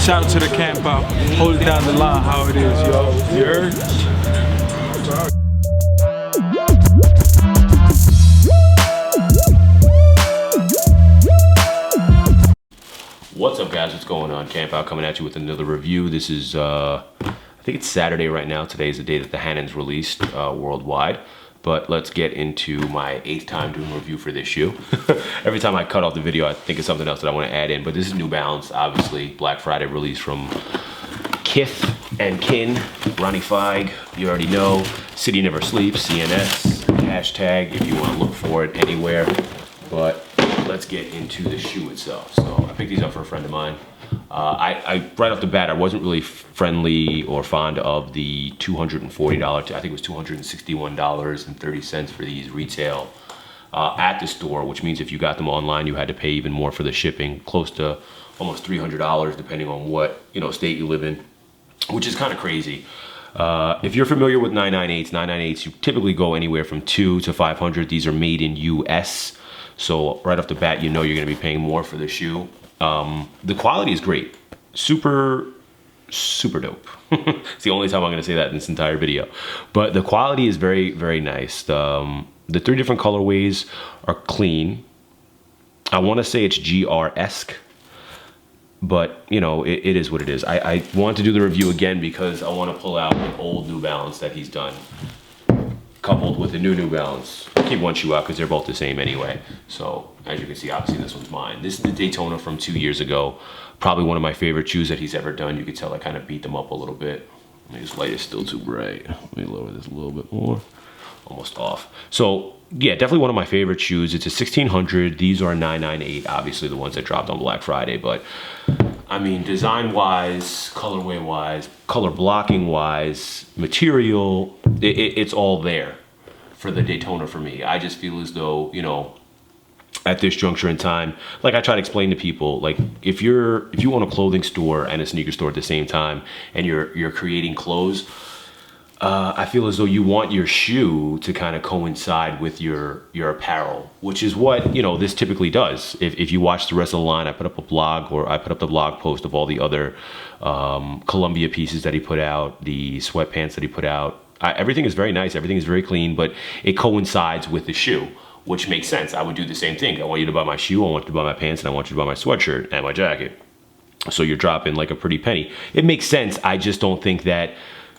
Shout out to the Camp0ut. Hold it down the line how it is, yo. You heard? What's up, guys? What's going on? Camp0ut coming at you with another review. This is, I think it's Saturday right now. Today is the day that the Hannon's released worldwide. But let's get into my 8th time doing a review for this shoe. Every time I cut off the video, I think of something else that I want to add in. But this is New Balance, obviously. Black Friday release from Kith and Kin, Ronnie Fieg, you already know. City Never Sleeps, CNS, hashtag if you want to look for it anywhere. But let's get into the shoe itself. So I picked these up for a friend of mine. I right off the bat, I wasn't really friendly or fond of the $240, I think it was $261.30 for these retail at the store, which means if you got them online, you had to pay even more for the shipping, close to almost $300 depending on what state you live in, which is kind of crazy. If you're familiar with 998s, you typically go anywhere from $200 to $500. These are made in US, so right off the bat, you know you're going to be paying more for the shoe. The quality is great. Super dope. It's the only time I'm going to say that in this entire video. But the quality is very, very nice. The 3 different colorways are clean. I want to say it's GR-esque, but it is what it is. I want to do the review again because I want to pull out an old New Balance that he's done, coupled with the New Balance. I'll keep one shoe out because they're both the same anyway. So as you can see, obviously this one's mine. This is the Daytona from 2 years ago. Probably one of my favorite shoes that he's ever done. You can tell I kind of beat them up a little bit. This light is still too bright. Let me lower this a little bit more. Almost off. So yeah, definitely one of my favorite shoes. It's a 1600. These are 998, obviously the ones that dropped on Black Friday. But I mean, design wise, colorway wise, color blocking wise, material, it's all there for the Daytona for me. I just feel as though, at this juncture in time, like I try to explain to people, like if you own a clothing store and a sneaker store at the same time and you're creating clothes, I feel as though you want your shoe to kind of coincide with your apparel, which is what this typically does. If you watch the rest of the line, I put up a blog, or I put up the blog post of all the other Columbia pieces that he put out, the sweatpants that he put out. Everything is very nice, everything is very clean, but it coincides with the shoe, which makes sense. I would do the same thing. I want you to buy my shoe, I want you to buy my pants, and I want you to buy my sweatshirt and my jacket. So you're dropping like a pretty penny. It makes sense. I just don't think that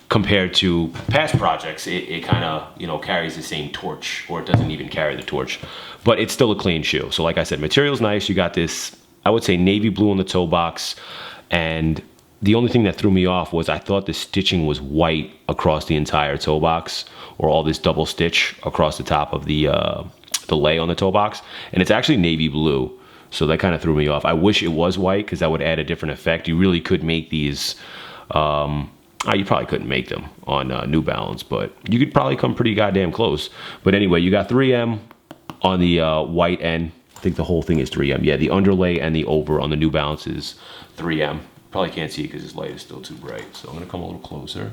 compared to past projects, it kind of, carries the same torch, or it doesn't even carry the torch, but it's still a clean shoe. So like I said, material's nice. You got this, I would say navy blue on the toe box. And the only thing that threw me off was I thought the stitching was white across the entire toe box, or all this double stitch across the top of the lay on the toe box. And it's actually navy blue. So that kind of threw me off. I wish it was white because that would add a different effect. You really could make these, you probably couldn't make them on New Balance, but you could probably come pretty goddamn close. But anyway, you got 3M on the white end. I think the whole thing is 3M. Yeah, the underlay and the over on the New Balance is 3M. Probably can't see it because this light is still too bright. So I'm gonna come a little closer.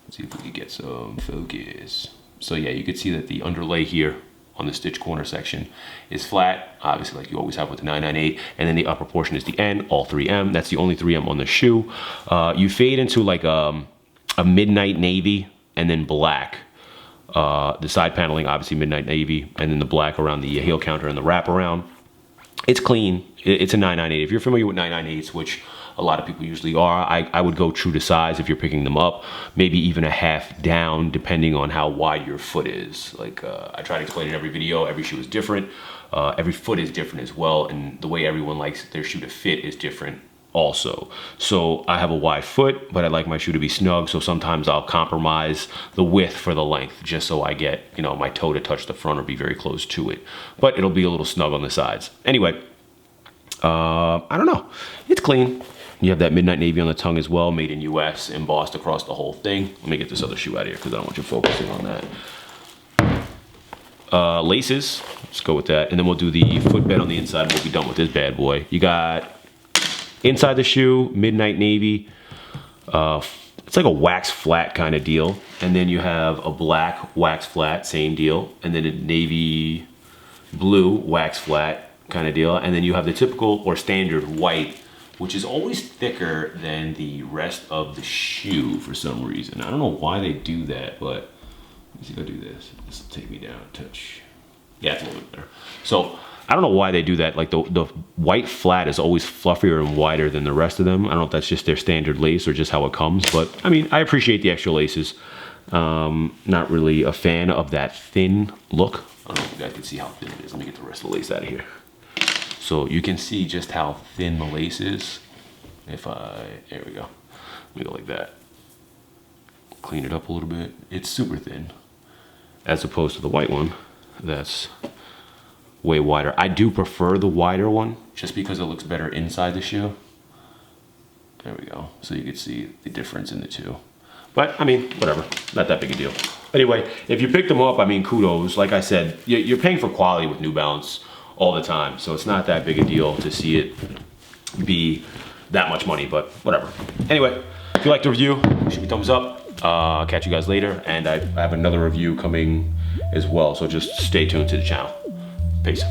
Let's see if we can get some focus. So yeah, you can see that the underlay here on the stitch corner section is flat, obviously like you always have with the 998, and then the upper portion is the end, all 3M. That's the only 3M on the shoe. You fade into like a midnight navy and then black. The side paneling, obviously midnight navy, and then the black around the heel counter and the wraparound. It's clean. It's a 998. If you're familiar with 998s, which a lot of people usually are, I would go true to size if you're picking them up, maybe even a half down depending on how wide your foot is. Like I try to explain in every video, every shoe is different. Every foot is different as well, and the way everyone likes their shoe to fit is different also. So I have a wide foot, but I like my shoe to be snug, so sometimes I'll compromise the width for the length just so I get, my toe to touch the front or be very close to it. But it'll be a little snug on the sides. Anyway, I don't know. It's clean. You have that midnight navy on the tongue as well, made in US, embossed across the whole thing. Let me get this other shoe out of here because I don't want you focusing on that. Laces, let's go with that. And then we'll do the footbed on the inside and we'll be done with this bad boy. You got inside the shoe, midnight navy. It's like a wax flat kind of deal. And then you have a black wax flat, same deal. And then a navy blue wax flat kind of deal. And then you have the typical or standard white which is always thicker than the rest of the shoe for some reason. I don't know why they do that, but let me see if I do this. This will take me down a touch. Yeah, it's a little bit better. So I don't know why they do that. Like the white flat is always fluffier and wider than the rest of them. I don't know if that's just their standard lace or just how it comes, but I mean, I appreciate the extra laces. Not really a fan of that thin look. I don't know if you guys can see how thin it is. Let me get the rest of the lace out of here. So you can see just how thin the lace is. There we go. Let me go like that. Clean it up a little bit. It's super thin. As opposed to the white one, that's way wider. I do prefer the wider one just because it looks better inside the shoe. There we go. So you can see the difference in the two. But I mean, whatever, not that big a deal. Anyway, if you pick them up, I mean, kudos. Like I said, you're paying for quality with New Balance all the time. So it's not that big a deal to see it be that much money, but whatever. Anyway, if you liked the review, shoot me a thumbs up. Catch you guys later. And I have another review coming as well. So just stay tuned to the channel. Peace.